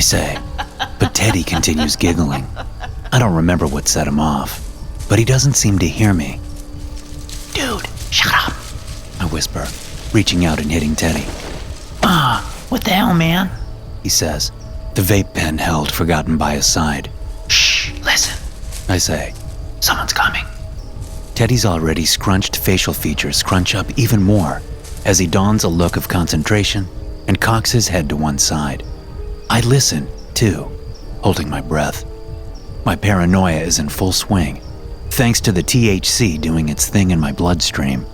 say, but Teddy continues giggling. I don't remember what set him off, but he doesn't seem to hear me. Dude, shut up, I whisper, reaching out and hitting Teddy. What the hell, man? He says, the vape pen held forgotten by his side. Shh, listen, I say. someone's coming. Teddy's already scrunched facial features scrunch up even more as he dons a look of concentration and cocks his head to one side. I listen, too, holding my breath. My paranoia is in full swing, thanks to the THC doing its thing in my bloodstream.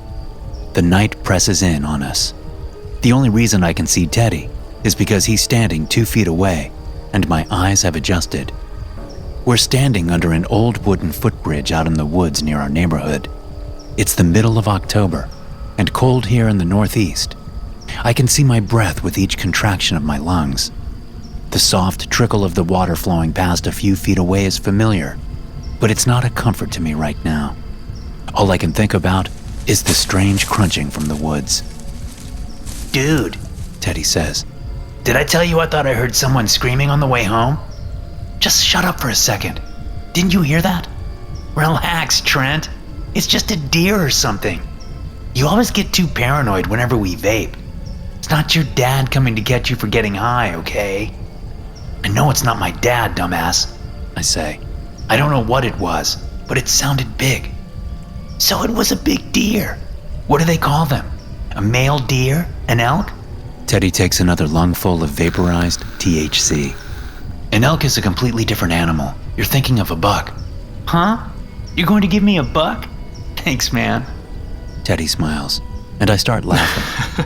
The night presses in on us. The only reason I can see Teddy is because he's standing 2 feet away and my eyes have adjusted. We're standing under an old wooden footbridge out in the woods near our neighborhood. It's the middle of October and cold here in the Northeast. I can see my breath with each contraction of my lungs. The soft trickle of the water flowing past a few feet away is familiar, but it's not a comfort to me right now. All I can think about is the strange crunching from the woods. Dude, Teddy says. did I tell you I thought I heard someone screaming on the way home? Just shut up for a second. Didn't you hear that? Relax, Trent. It's just a deer or something. You always get too paranoid whenever we vape. It's not your dad coming to get you for getting high, okay? I know it's not my dad, dumbass, I say. I don't know what it was, but it sounded big. So it was a big deer. What do they call them? A male deer? An elk? Teddy takes another lungful of vaporized THC. An elk is a completely different animal. You're thinking of a buck. Huh? You're going to give me a buck? Thanks, man. Teddy smiles, and I start laughing.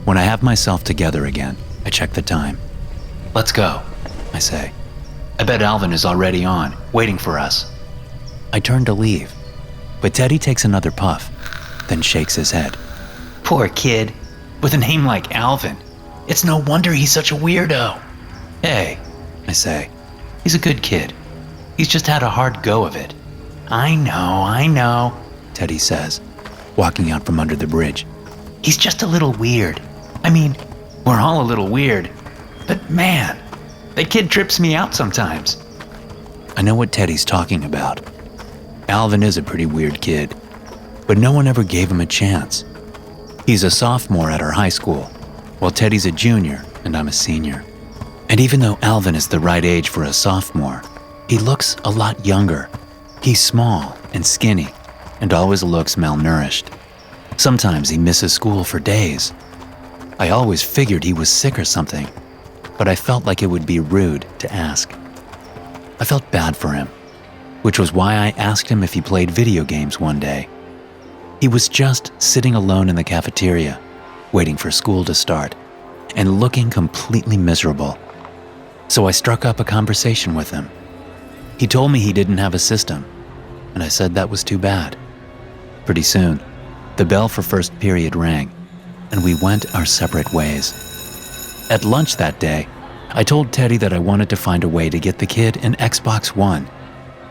When I have myself together again, I check the time. Let's go, I say. I bet Alvin is already on, waiting for us. I turn to leave, but Teddy takes another puff, then shakes his head. Poor kid, with a name like Alvin. It's no wonder he's such a weirdo. Hey, I say. he's a good kid. He's just had a hard go of it. I know, Teddy says, walking out from under the bridge. He's just a little weird. I mean, we're all a little weird. But man, that kid trips me out sometimes. I know what Teddy's talking about. Alvin is a pretty weird kid, but no one ever gave him a chance. He's a sophomore at our high school, while Teddy's a junior and I'm a senior. And even though Alvin is the right age for a sophomore, he looks a lot younger. He's small and skinny and always looks malnourished. Sometimes he misses school for days. I always figured he was sick or something, but I felt like it would be rude to ask. I felt bad for him, which was why I asked him if he played video games one day. He was just sitting alone in the cafeteria, waiting for school to start, and looking completely miserable. So I struck up a conversation with him. He told me he didn't have a system, and I said that was too bad. Pretty soon, the bell for first period rang, and we went our separate ways. At lunch that day, I told Teddy that I wanted to find a way to get the kid an Xbox One.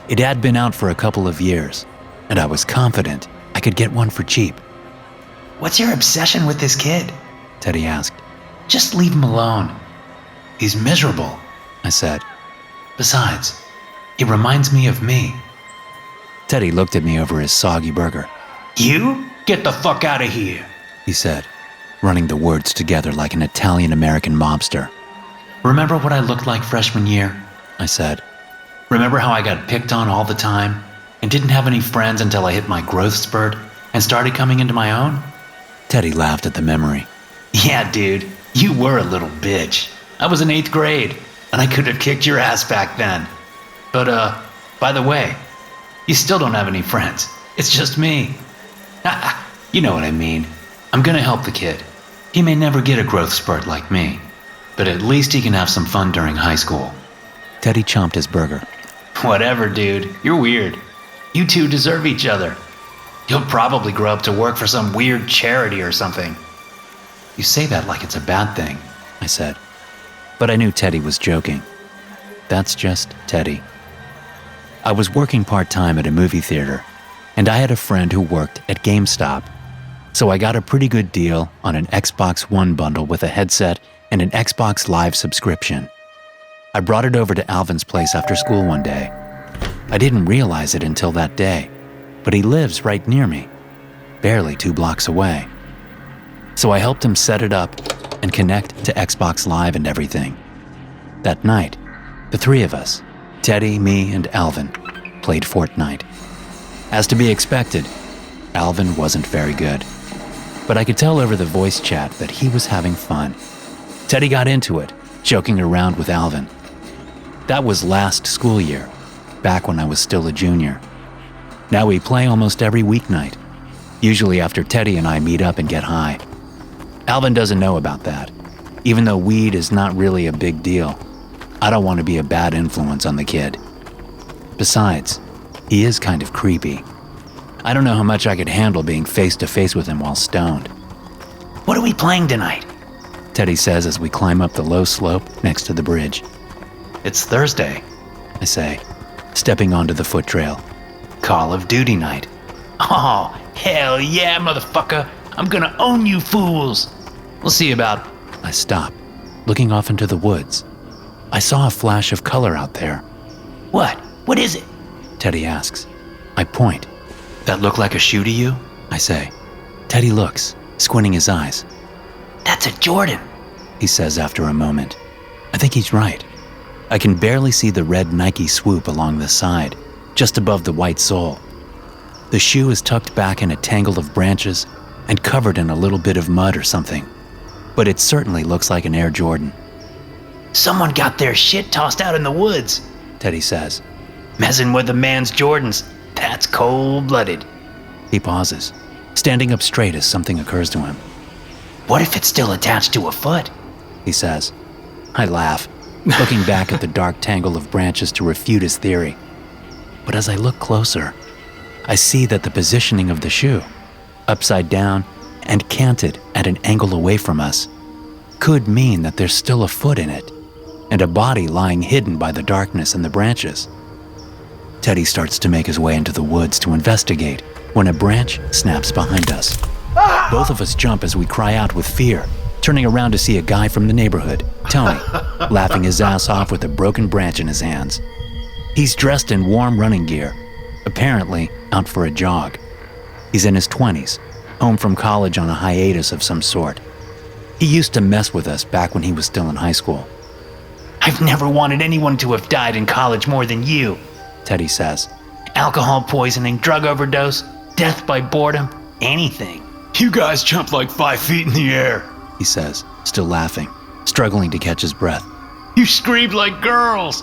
It had been out for a couple of years, and I was confident I could get one for cheap. What's your obsession with this kid? Teddy asked. Just leave him alone. He's miserable, I said. Besides, he reminds me of me. Teddy looked at me over his soggy burger. You? Get the fuck out of here, he said, running the words together like an Italian-American mobster. Remember what I looked like freshman year? I said. Remember how I got picked on all the time and didn't have any friends until I hit my growth spurt and started coming into my own? Teddy laughed at the memory. Yeah, dude, you were a little bitch. I was in 8th grade, and I could have kicked your ass back then. But, by the way, you still don't have any friends. It's just me. You know what I mean. I'm gonna help the kid. He may never get a growth spurt like me, but at least he can have some fun during high school. Teddy chomped his burger. Whatever, dude. You're weird. You two deserve each other. You'll probably grow up to work for some weird charity or something. You say that like it's a bad thing, I said. But I knew Teddy was joking. That's just Teddy. I was working part-time at a movie theater, and I had a friend who worked at GameStop. So I got a pretty good deal on an Xbox One bundle with a headset and an Xbox Live subscription. I brought it over to Alvin's place after school one day. I didn't realize it until that day, but he lives right near me, barely 2 blocks away. So I helped him set it up and connect to Xbox Live and everything. That night, the 3 of us, Teddy, me, and Alvin, played Fortnite. As to be expected, Alvin wasn't very good, but I could tell over the voice chat that he was having fun. Teddy got into it, joking around with Alvin. That was last school year, back when I was still a junior. Now we play almost every weeknight, usually after Teddy and I meet up and get high. Alvin doesn't know about that, even though weed is not really a big deal. I don't want to be a bad influence on the kid. Besides, he is kind of creepy. I don't know how much I could handle being face to face with him while stoned. What are we playing tonight? Teddy says as we climb up the low slope next to the bridge. It's Thursday, I say, stepping onto the foot trail. Call of Duty night. Oh, hell yeah, motherfucker. I'm gonna own you fools. We'll see about... I stop, looking off into the woods. I saw a flash of color out there. What? What is it? Teddy asks. I point. That look like a shoe to you? I say. Teddy looks, squinting his eyes. That's a Jordan, he says after a moment. I think he's right. I can barely see the red Nike swoop along the side, just above the white sole. The shoe is tucked back in a tangle of branches and covered in a little bit of mud or something, but it certainly looks like an Air Jordan. Someone got their shit tossed out in the woods, Teddy says. Messing with a man's Jordans, that's cold-blooded. He pauses, standing up straight as something occurs to him. What if it's still attached to a foot? He says. I laugh, looking back at the dark tangle of branches to refute his theory. But as I look closer, I see that the positioning of the shoe, upside down and canted at an angle away from us, could mean that there's still a foot in it, and a body lying hidden by the darkness and the branches. Teddy starts to make his way into the woods to investigate when a branch snaps behind us. Both of us jump as we cry out with fear, turning around to see a guy from the neighborhood, Tony, laughing his ass off with a broken branch in his hands. He's dressed in warm running gear, apparently out for a jog. He's in his 20s, home from college on a hiatus of some sort. He used to mess with us back when he was still in high school. I've never wanted anyone to have died in college more than you, Teddy says. Alcohol poisoning, drug overdose, death by boredom, anything. You guys jumped like 5 feet in the air, he says, still laughing, struggling to catch his breath. You screamed like girls.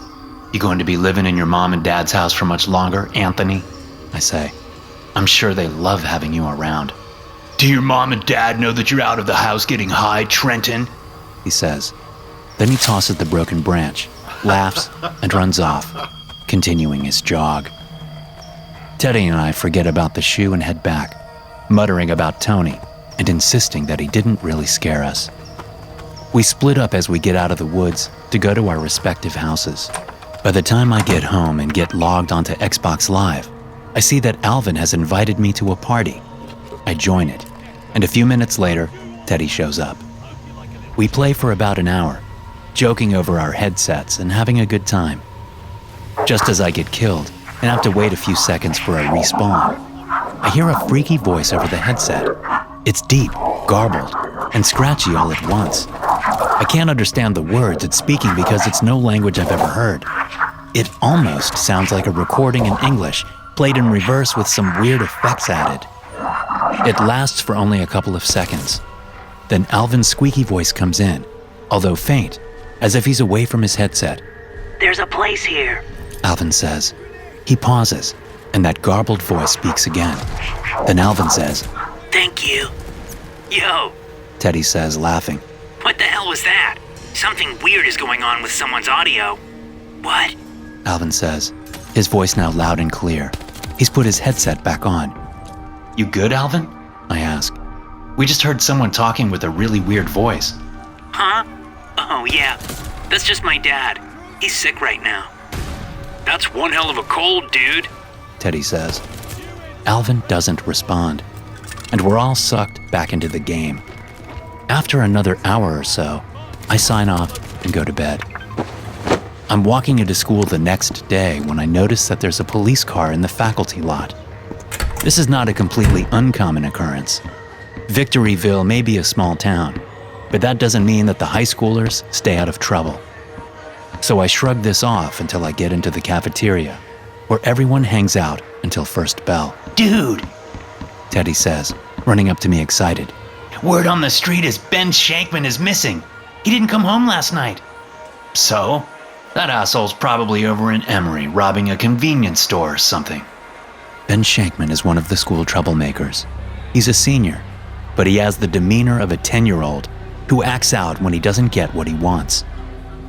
You going to be living in your mom and dad's house for much longer, Anthony? I say. I'm sure they love having you around. Do your mom and dad know that you're out of the house getting high, Trenton? He says. Then he tosses the broken branch, laughs, and runs off, continuing his jog. Teddy and I forget about the shoe and head back, muttering about Tony and insisting that he didn't really scare us. We split up as we get out of the woods to go to our respective houses. By the time I get home and get logged onto Xbox Live, I see that Alvin has invited me to a party. I join it, and a few minutes later, Teddy shows up. We play for about an hour, joking over our headsets and having a good time. Just as I get killed and have to wait a few seconds for a respawn, I hear a freaky voice over the headset. It's deep, garbled, and scratchy all at once. I can't understand the words it's speaking because it's no language I've ever heard. It almost sounds like a recording in English, played in reverse with some weird effects added. It lasts for only a couple of seconds. Then Alvin's squeaky voice comes in, although faint, as if he's away from his headset. There's a place here, Alvin says. He pauses, and that garbled voice speaks again. Then Alvin says, Thank you. Yo, Teddy says, laughing. What the hell was that? Something weird is going on with someone's audio. What? Alvin says, his voice now loud and clear. He's put his headset back on. You good, Alvin? I ask. We just heard someone talking with a really weird voice. Huh? Oh, yeah. That's just my dad. He's sick right now. That's one hell of a cold, dude, Teddy says. Alvin doesn't respond, and we're all sucked back into the game. After another hour or so, I sign off and go to bed. I'm walking into school the next day when I notice that there's a police car in the faculty lot. This is not a completely uncommon occurrence. Victoryville may be a small town, but that doesn't mean that the high schoolers stay out of trouble. So I shrug this off until I get into the cafeteria, where everyone hangs out until first bell. Dude, Teddy says, running up to me excited. word on the street is Ben Shankman is missing. He didn't come home last night. So? That asshole's probably over in Emory robbing a convenience store or something. Ben Shankman is one of the school troublemakers. He's a senior, but he has the demeanor of a 10-year-old who acts out when he doesn't get what he wants.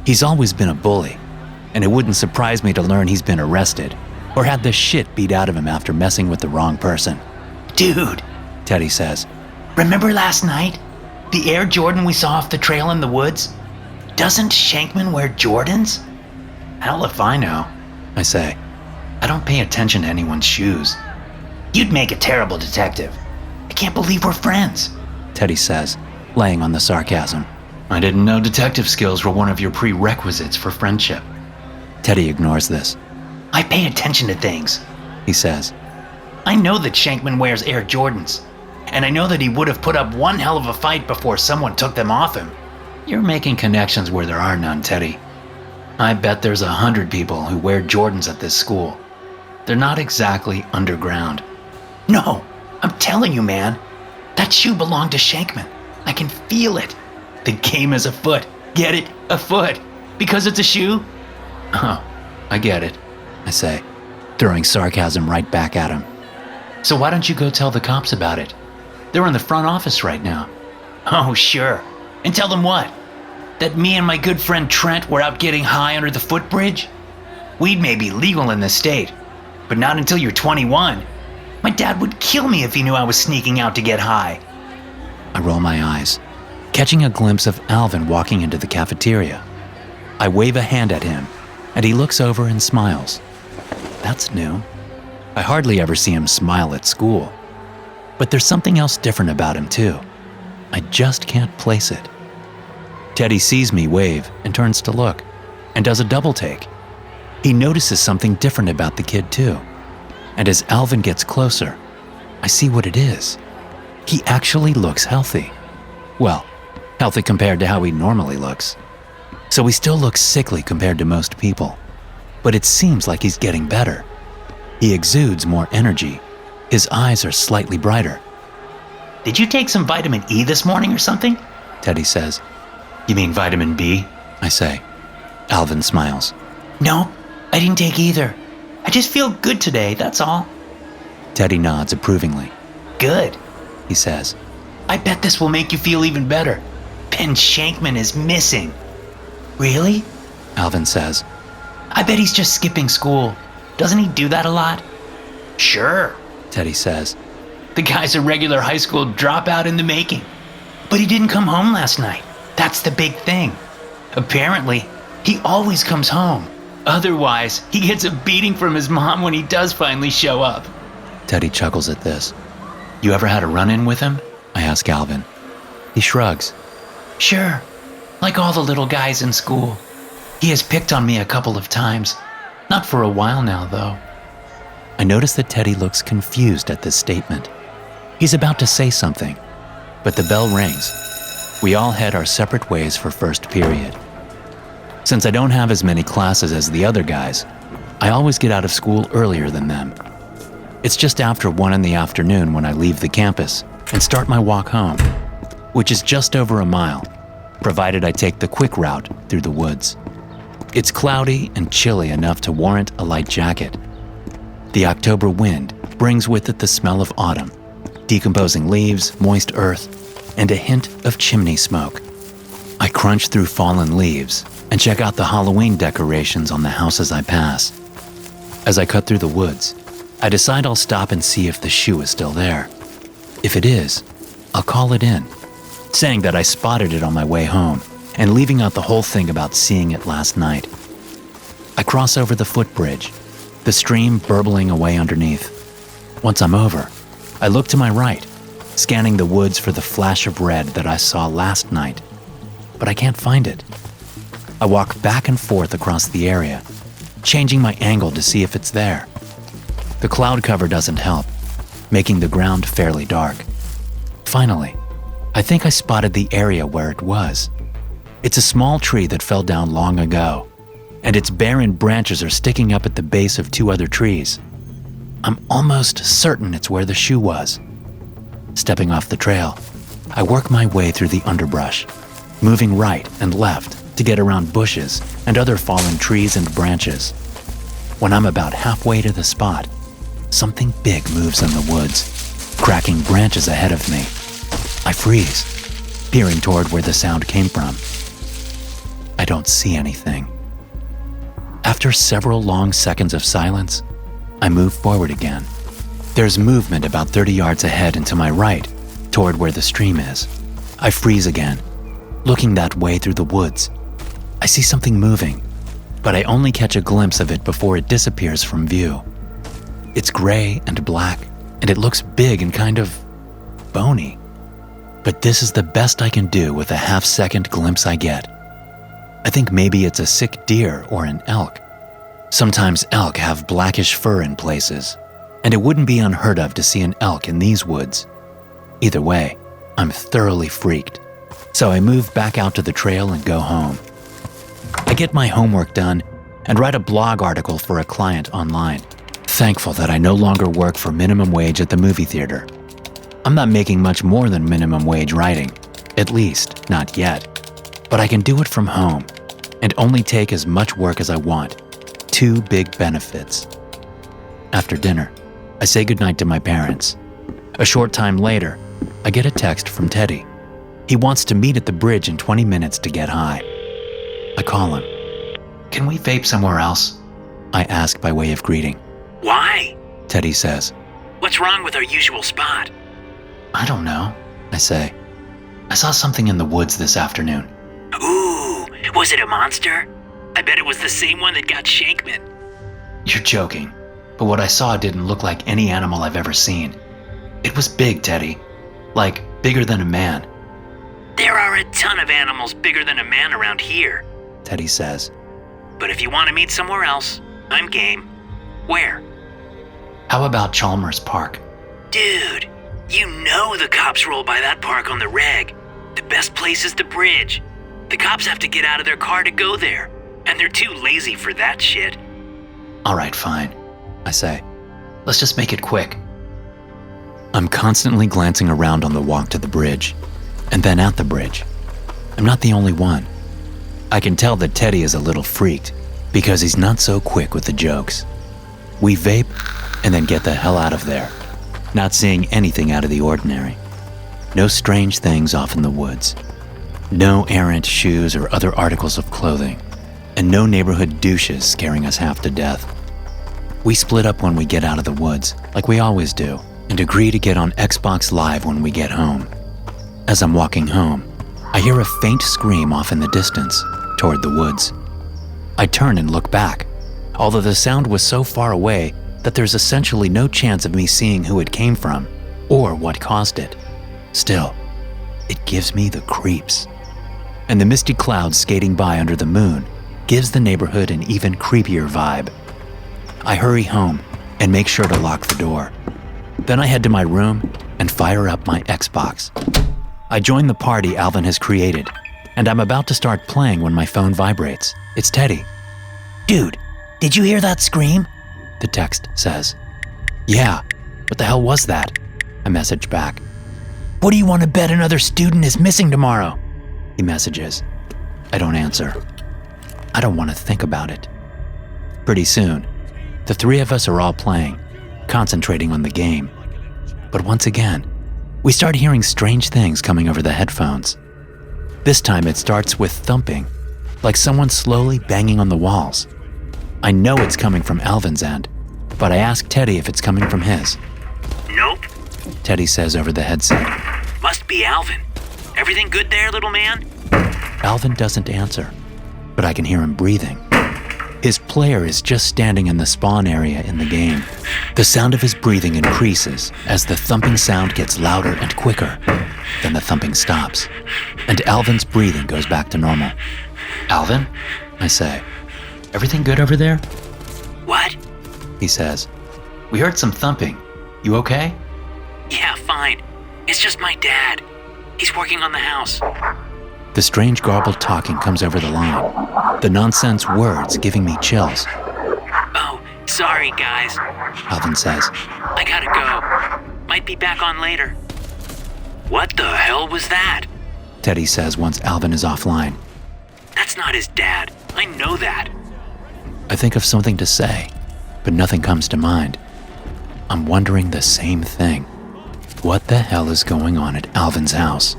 He's always been a bully, and it wouldn't surprise me to learn he's been arrested or had the shit beat out of him after messing with the wrong person. Dude, Teddy says, remember last night? The Air Jordan we saw off the trail in the woods? Doesn't Shankman wear Jordans? Hell if I know, I say. I don't pay attention to anyone's shoes. You'd make a terrible detective. I can't believe we're friends, Teddy says, laying on the sarcasm. I didn't know detective skills were one of your prerequisites for friendship. Teddy ignores this. I pay attention to things, He says, I know that Shankman wears Air Jordans, and I know that he would have put up one hell of a fight before someone took them off him. You're making connections where there are none, Teddy. I bet there's 100 people who wear Jordans at this school. They're not exactly underground. No, I'm telling you, man. That shoe belonged to Shankman. I can feel it. The game is afoot. Get it? Afoot. Because it's a shoe? Oh, I get it, I say, throwing sarcasm right back at him. So why don't you go tell the cops about it? They're in the front office right now. Oh, sure. And tell them what? That me and my good friend Trent were out getting high under the footbridge? Weed may be legal in this state, but not until you're 21. My dad would kill me if he knew I was sneaking out to get high. I roll my eyes, catching a glimpse of Alvin walking into the cafeteria. I wave a hand at him, and he looks over and smiles. That's new. I hardly ever see him smile at school. But there's something else different about him, too. I just can't place it. Teddy sees me wave and turns to look, and does a double take. He notices something different about the kid, too. And as Alvin gets closer, I see what it is. He actually looks healthy. Well, healthy compared to how he normally looks. So he still looks sickly compared to most people. But it seems like he's getting better. He exudes more energy. His eyes are slightly brighter. Did you take some vitamin E this morning or something? Teddy says. You mean vitamin B? I say. Alvin smiles. No, I didn't take either. I just feel good today, that's all. Teddy nods approvingly. Good, He says. I bet this will make you feel even better. Ben Shankman is missing. Really? Alvin says. I bet he's just skipping school. Doesn't he do that a lot? Sure, Teddy says. the guy's a regular high school dropout in the making. But he didn't come home last night. That's the big thing. Apparently, he always comes home. Otherwise, he gets a beating from his mom when he does finally show up. Teddy chuckles at this. You ever had a run-in with him? I ask Alvin. He shrugs. Sure, like all the little guys in school. He has picked on me a couple of times. Not for a while now, though. I notice that Teddy looks confused at this statement. He's about to say something, but the bell rings. We all head our separate ways for first period. Since I don't have as many classes as the other guys, I always get out of school earlier than them. It's just after 1 PM when I leave the campus and start my walk home, which is just over a mile, provided I take the quick route through the woods. It's cloudy and chilly enough to warrant a light jacket. The October wind brings with it the smell of autumn, decomposing leaves, moist earth, and a hint of chimney smoke. I crunch through fallen leaves and check out the Halloween decorations on the houses I pass. As I cut through the woods, I decide I'll stop and see if the shoe is still there. If it is, I'll call it in, saying that I spotted it on my way home and leaving out the whole thing about seeing it last night. I cross over the footbridge, the stream burbling away underneath. Once I'm over, I look to my right, scanning the woods for the flash of red that I saw last night, but I can't find it. I walk back and forth across the area, changing my angle to see if it's there. The cloud cover doesn't help, making the ground fairly dark. Finally, I think I spotted the area where it was. It's a small tree that fell down long ago, and its barren branches are sticking up at the base of 2 other trees. I'm almost certain it's where the shoe was. Stepping off the trail, I work my way through the underbrush, moving right and left to get around bushes and other fallen trees and branches. When I'm about halfway to the spot, something big moves in the woods, cracking branches ahead of me. I freeze, peering toward where the sound came from. I don't see anything. After several long seconds of silence, I move forward again. There's movement about 30 yards ahead and to my right, toward where the stream is. I freeze again, looking that way through the woods. I see something moving, but I only catch a glimpse of it before it disappears from view. It's gray and black, and it looks big and kind of bony. But this is the best I can do with a half-second glimpse I get. I think maybe it's a sick deer or an elk. Sometimes elk have blackish fur in places, and it wouldn't be unheard of to see an elk in these woods. Either way, I'm thoroughly freaked, so I move back out to the trail and go home. I get my homework done and write a blog article for a client online, thankful that I no longer work for minimum wage at the movie theater. I'm not making much more than minimum wage writing, at least not yet, but I can do it from home and only take as much work as I want. 2 big benefits. After dinner, I say goodnight to my parents. A short time later, I get a text from Teddy. He wants to meet at the bridge in 20 minutes to get high. I call him. Can we vape somewhere else? I ask by way of greeting. Why? Teddy says. What's wrong with our usual spot? I don't know, I say. I saw something in the woods this afternoon. Ooh, was it a monster? I bet it was the same one that got Shankman. You're joking, but what I saw didn't look like any animal I've ever seen. It was big, Teddy. Like, bigger than a man. There are a ton of animals bigger than a man around here. Teddy says. But if you want to meet somewhere else, I'm game. Where? How about Chalmers Park? Dude, you know the cops roll by that park on the reg. The best place is the bridge. The cops have to get out of their car to go there, and they're too lazy for that shit. All right, fine, I say. Let's just make it quick. I'm constantly glancing around on the walk to the bridge, and then at the bridge. I'm not the only one. I can tell that Teddy is a little freaked because he's not so quick with the jokes. We vape and then get the hell out of there, not seeing anything out of the ordinary. No strange things off in the woods. No errant shoes or other articles of clothing, and no neighborhood douches scaring us half to death. We split up when we get out of the woods, like we always do, and agree to get on Xbox Live when we get home. As I'm walking home, I hear a faint scream off in the distance, toward the woods. I turn and look back, although the sound was so far away that there's essentially no chance of me seeing who it came from or what caused it. Still, it gives me the creeps. And the misty clouds skating by under the moon gives the neighborhood an even creepier vibe. I hurry home and make sure to lock the door. Then I head to my room and fire up my Xbox. I join the party Alvin has created, and I'm about to start playing when my phone vibrates. It's Teddy. Dude, did you hear that scream? The text says. Yeah, what the hell was that? I message back. What do you want to bet another student is missing tomorrow? He messages. I don't answer. I don't want to think about it. Pretty soon, the 3 of us are all playing, concentrating on the game. But once again, we start hearing strange things coming over the headphones. This time it starts with thumping, like someone slowly banging on the walls. I know it's coming from Alvin's end, but I ask Teddy if it's coming from his. Nope. Teddy says over the headset. Must be Alvin. Everything good there, little man? Alvin doesn't answer, but I can hear him breathing. His player is just standing in the spawn area in the game. The sound of his breathing increases as the thumping sound gets louder and quicker. Then the thumping stops, and Alvin's breathing goes back to normal. Alvin? I say. Everything good over there? What? He says. We heard some thumping. You okay? Yeah, fine. It's just my dad. He's working on the house. The strange garbled talking comes over the line, the nonsense words giving me chills. Oh, sorry, guys. Alvin says. I gotta go. Might be back on later. What the hell was that? Teddy says once Alvin is offline. That's not his dad. I know that. I think of something to say, but nothing comes to mind. I'm wondering the same thing. What the hell is going on at Alvin's house?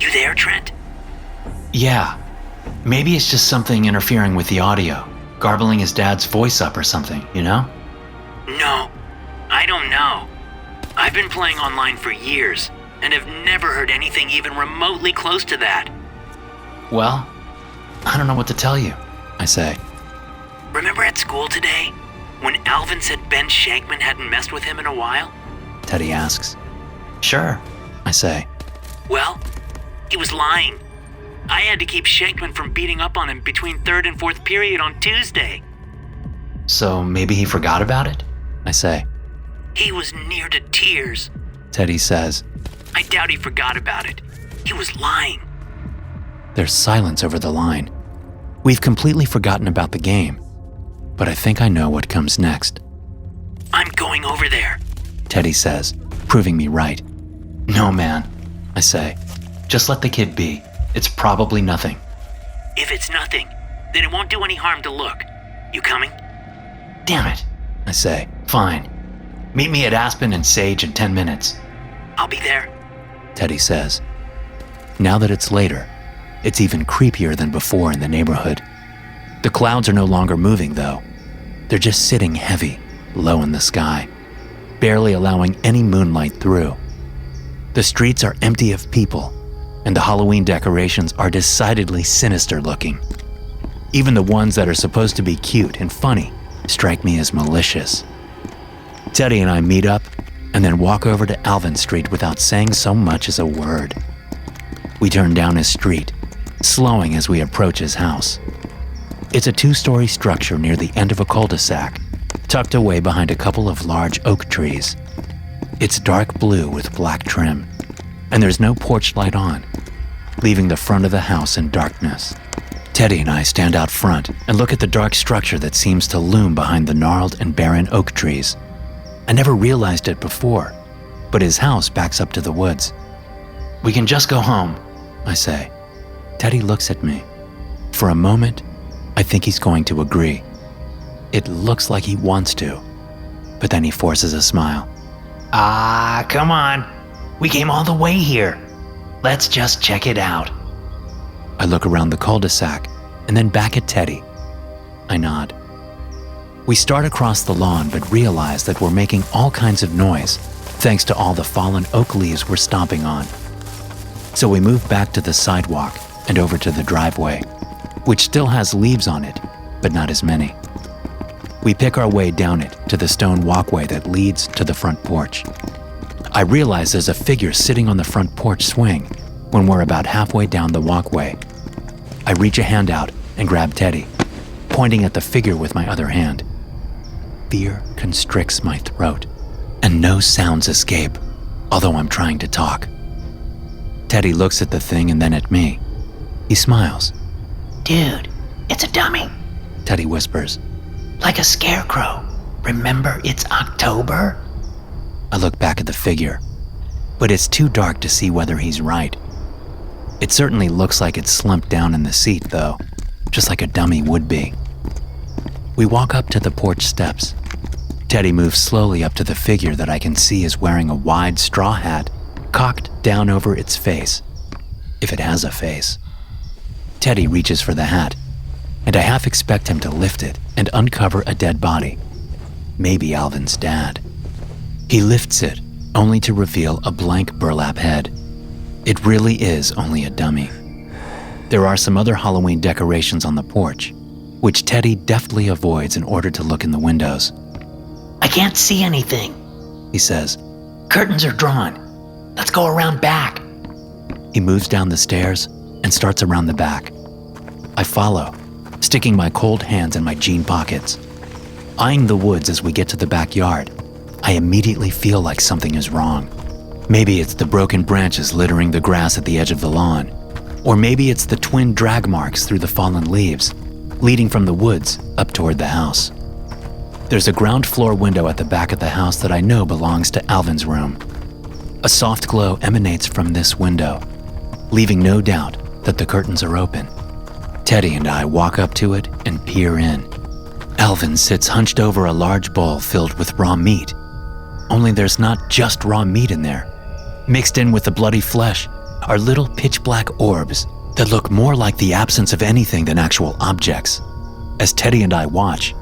You there, Trent? Yeah. Maybe it's just something interfering with the audio, garbling his dad's voice up or something, you know? No, I don't know. I've been playing online for years and have never heard anything even remotely close to that. Well, I don't know what to tell you. I say. Remember at school today when Alvin said Ben Shankman hadn't messed with him in a while? Teddy asks. Sure. I say. Well, he was lying. I had to keep Shankman from beating up on him between third and fourth period on Tuesday. So maybe he forgot about it? I say. He was near to tears. Teddy says. I doubt he forgot about it. He was lying. There's silence over the line. We've completely forgotten about the game, but I think I know what comes next. I'm going over there. Teddy says, proving me right. No, man. I say. Just let the kid be. It's probably nothing. If it's nothing, then it won't do any harm to look. You coming? Damn it. I say. Fine. Meet me at Aspen and Sage in 10 minutes. I'll be there. Teddy says. Now that it's later, it's even creepier than before in the neighborhood. The clouds are no longer moving, though. They're just sitting heavy, low in the sky, barely allowing any moonlight through. The streets are empty of people, and the Halloween decorations are decidedly sinister looking. Even the ones that are supposed to be cute and funny strike me as malicious. Teddy and I meet up and then walk over to Alvin Street without saying so much as a word. We turn down his street, slowing as we approach his house. It's a 2-story structure near the end of a cul-de-sac, tucked away behind a couple of large oak trees. It's dark blue with black trim, and there's no porch light on, leaving the front of the house in darkness. Teddy and I stand out front and look at the dark structure that seems to loom behind the gnarled and barren oak trees. I never realized it before, but his house backs up to the woods. We can just go home, I say. Teddy looks at me. For a moment, I think he's going to agree. It looks like he wants to, but then he forces a smile. Ah, come on. We came all the way here. Let's just check it out. I look around the cul-de-sac and then back at Teddy. I nod. We start across the lawn but realize that we're making all kinds of noise thanks to all the fallen oak leaves we're stomping on. So we move back to the sidewalk and over to the driveway, which still has leaves on it, but not as many. We pick our way down it to the stone walkway that leads to the front porch. I realize there's a figure sitting on the front porch swing when we're about halfway down the walkway. I reach a hand out and grab Teddy, pointing at the figure with my other hand. Fear constricts my throat, and no sounds escape, although I'm trying to talk. Teddy looks at the thing and then at me. He smiles. Dude, it's a dummy. Teddy whispers. Like a scarecrow. Remember, it's October? I look back at the figure, but it's too dark to see whether he's right. It certainly looks like it's slumped down in the seat, though, just like a dummy would be. We walk up to the porch steps. Teddy moves slowly up to the figure that I can see is wearing a wide straw hat cocked down over its face, if it has a face. Teddy reaches for the hat, and I half expect him to lift it and uncover a dead body. Maybe Alvin's dad. He lifts it, only to reveal a blank burlap head. It really is only a dummy. There are some other Halloween decorations on the porch, which Teddy deftly avoids in order to look in the windows. I can't see anything, he says. Curtains are drawn. Let's go around back. He moves down the stairs and starts around the back. I follow, sticking my cold hands in my jean pockets. Eyeing the woods as we get to the backyard, I immediately feel like something is wrong. Maybe it's the broken branches littering the grass at the edge of the lawn, or maybe it's the twin drag marks through the fallen leaves, leading from the woods up toward the house. There's a ground floor window at the back of the house that I know belongs to Alvin's room. A soft glow emanates from this window, leaving no doubt that the curtains are open. Teddy and I walk up to it and peer in. Alvin sits hunched over a large bowl filled with raw meat. Only there's not just raw meat in there. Mixed in with the bloody flesh are little pitch-black orbs that look more like the absence of anything than actual objects. As Teddy and I watch,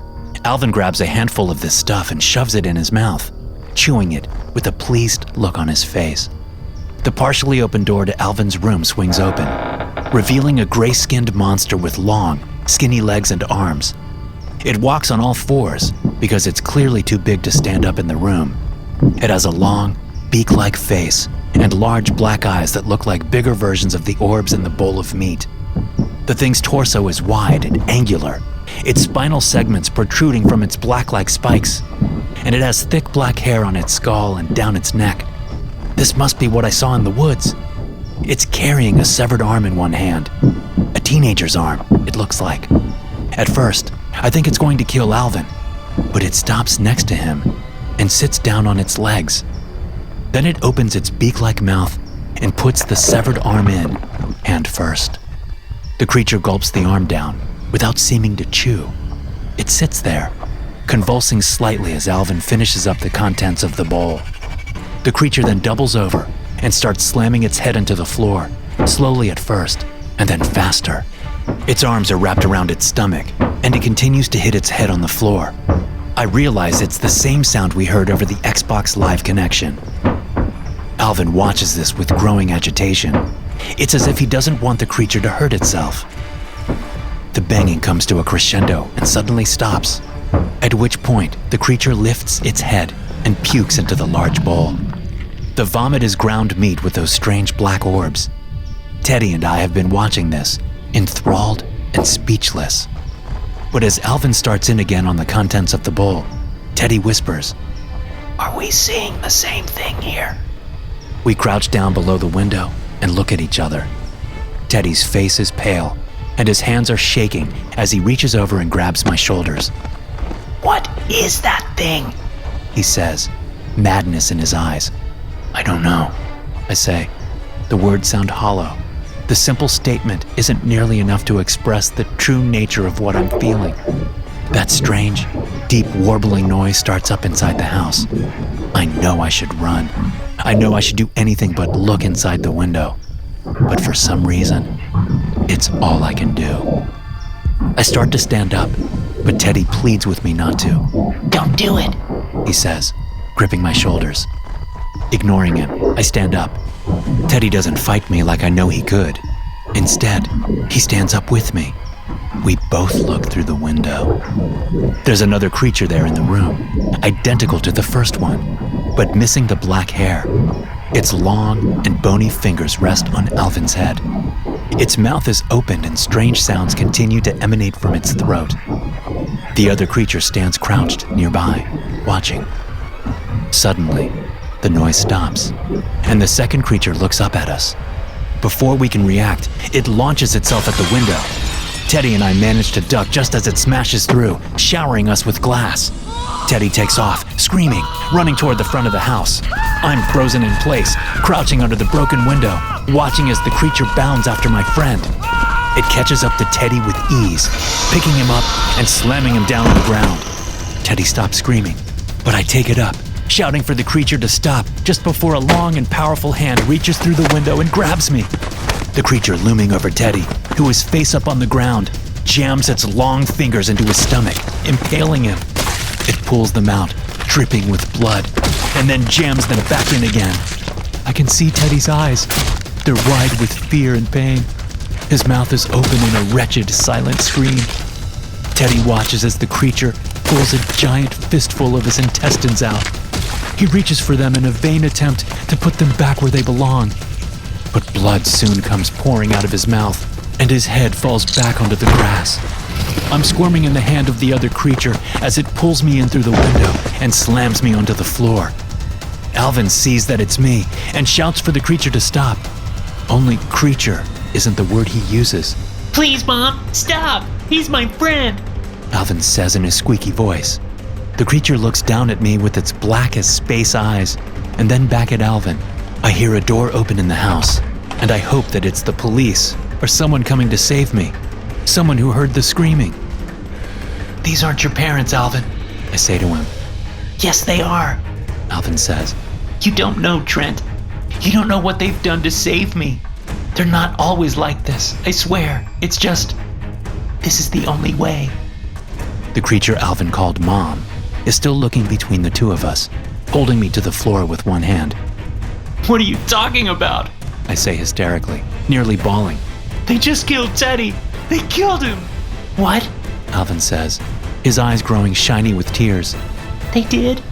Alvin grabs a handful of this stuff and shoves it in his mouth, chewing it with a pleased look on his face. The partially open door to Alvin's room swings open, revealing a gray-skinned monster with long, skinny legs and arms. It walks on all fours because it's clearly too big to stand up in the room. It has a long, beak-like face and large black eyes that look like bigger versions of the orbs in the bowl of meat. The thing's torso is wide and angular, its spinal segments protruding from its black-like spikes, and it has thick black hair on its skull and down its neck. This must be what I saw in the woods. It's carrying a severed arm in one hand, a teenager's arm, it looks like. At first, I think it's going to kill Alvin, but it stops next to him and sits down on its legs. Then it opens its beak-like mouth and puts the severed arm in, hand first. The creature gulps the arm down without seeming to chew. It sits there, convulsing slightly as Alvin finishes up the contents of the bowl. The creature then doubles over and starts slamming its head into the floor, slowly at first, and then faster. Its arms are wrapped around its stomach, and it continues to hit its head on the floor. I realize it's the same sound we heard over the Xbox Live connection. Alvin watches this with growing agitation. It's as if he doesn't want the creature to hurt itself. The banging comes to a crescendo and suddenly stops, at which point the creature lifts its head and pukes into the large bowl. The vomit is ground meat with those strange black orbs. Teddy and I have been watching this, enthralled and speechless. But as Alvin starts in again on the contents of the bowl, Teddy whispers, Are we seeing the same thing here? We crouch down below the window and look at each other. Teddy's face is pale, and his hands are shaking as he reaches over and grabs my shoulders. What is that thing? He says, madness in his eyes. I don't know, I say. The words sound hollow. The simple statement isn't nearly enough to express the true nature of what I'm feeling. That strange, deep warbling noise starts up inside the house. I know I should run. I know I should do anything but look inside the window. But for some reason, it's all I can do. I start to stand up, but Teddy pleads with me not to. Don't do it, he says, gripping my shoulders. Ignoring him, I stand up. Teddy doesn't fight me like I know he could. Instead, he stands up with me. We both look through the window. There's another creature there in the room, identical to the first one, but missing the black hair. Its long and bony fingers rest on Alvin's head. Its mouth is opened and strange sounds continue to emanate from its throat. The other creature stands crouched nearby, watching. Suddenly, the noise stops, and the second creature looks up at us. Before we can react, it launches itself at the window. Teddy and I manage to duck just as it smashes through, showering us with glass. Teddy takes off, screaming, running toward the front of the house. I'm frozen in place, crouching under the broken window, watching as the creature bounds after my friend. It catches up to Teddy with ease, picking him up and slamming him down on the ground. Teddy stops screaming, but I take it up, shouting for the creature to stop just before a long and powerful hand reaches through the window and grabs me. The creature looming over Teddy, who is face up on the ground, jams its long fingers into his stomach, impaling him. It pulls them out, dripping with blood, and then jams them back in again. I can see Teddy's eyes. They're wide with fear and pain. His mouth is open in a wretched, silent scream. Teddy watches as the creature pulls a giant fistful of his intestines out. He reaches for them in a vain attempt to put them back where they belong. But blood soon comes pouring out of his mouth, and his head falls back onto the grass. I'm squirming in the hand of the other creature as it pulls me in through the window and slams me onto the floor. Alvin sees that it's me and shouts for the creature to stop. Only creature isn't the word he uses. Please, Mom, stop! He's my friend! Alvin says in his squeaky voice. The creature looks down at me with its black as space eyes, and then back at Alvin. I hear a door open in the house, and I hope that it's the police or someone coming to save me. Someone who heard the screaming. These aren't your parents, Alvin, I say to him. Yes, they are. Alvin says. You don't know, Trent. You don't know what they've done to save me. They're not always like this, I swear. It's just, this is the only way. The creature Alvin called Mom is still looking between the two of us, holding me to the floor with one hand. What are you talking about? I say hysterically, nearly bawling. They just killed Teddy. They killed him. What? Alvin says, his eyes growing shiny with tears. They did?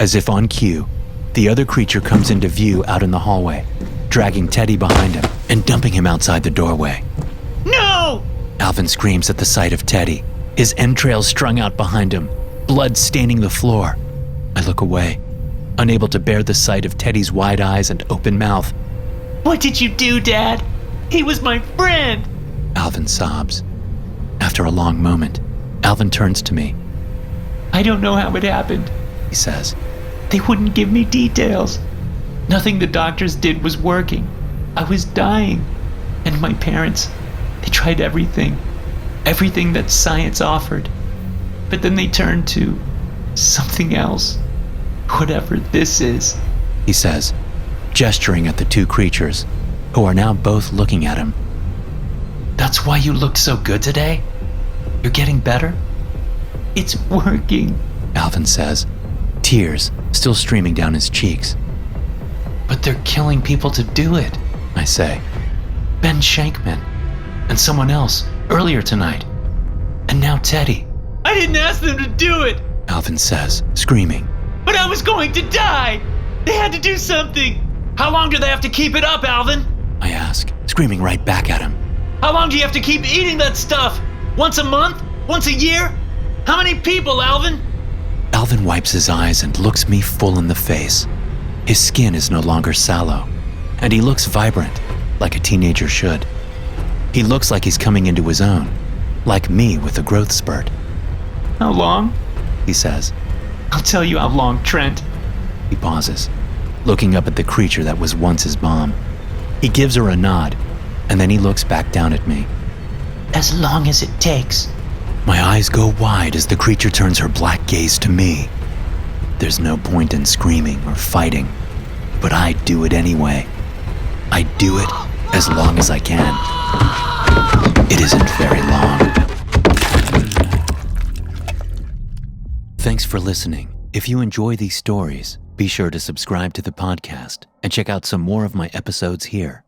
As if on cue, the other creature comes into view out in the hallway, dragging Teddy behind him and dumping him outside the doorway. No! Alvin screams at the sight of Teddy, his entrails strung out behind him, blood staining the floor. I look away, unable to bear the sight of Teddy's wide eyes and open mouth. What did you do, Dad? He was my friend! Alvin sobs. After a long moment, Alvin turns to me. I don't know how it happened, He says. They wouldn't give me details. Nothing the doctors did was working. I was dying. And my parents, they tried everything that science offered. But then they turned to something else. Whatever this is. He says, gesturing at the two creatures, who are now both looking at him. That's why you looked so good today? You're getting better? It's working, Alvin says, tears still streaming down his cheeks. But they're killing people to do it, I say. Ben Shankman, and someone else earlier tonight. And now Teddy. I didn't ask them to do it, Alvin says, screaming. but I was going to die. They had to do something. How long do they have to keep it up, Alvin? I ask, screaming right back at him. How long do you have to keep eating that stuff? Once a month? Once a year? How many people, Alvin? Alvin wipes his eyes and looks me full in the face. His skin is no longer sallow, and he looks vibrant, like a teenager should. He looks like he's coming into his own, like me with a growth spurt. How long? He says. I'll tell you how long, Trent. He pauses, looking up at the creature that was once his mom. He gives her a nod, and then he looks back down at me. As long as it takes. My eyes go wide as the creature turns her black gaze to me. There's no point in screaming or fighting, but I do it anyway. I do it as long as I can. It isn't very long. Thanks for listening. If you enjoy these stories, be sure to subscribe to the podcast and check out some more of my episodes here.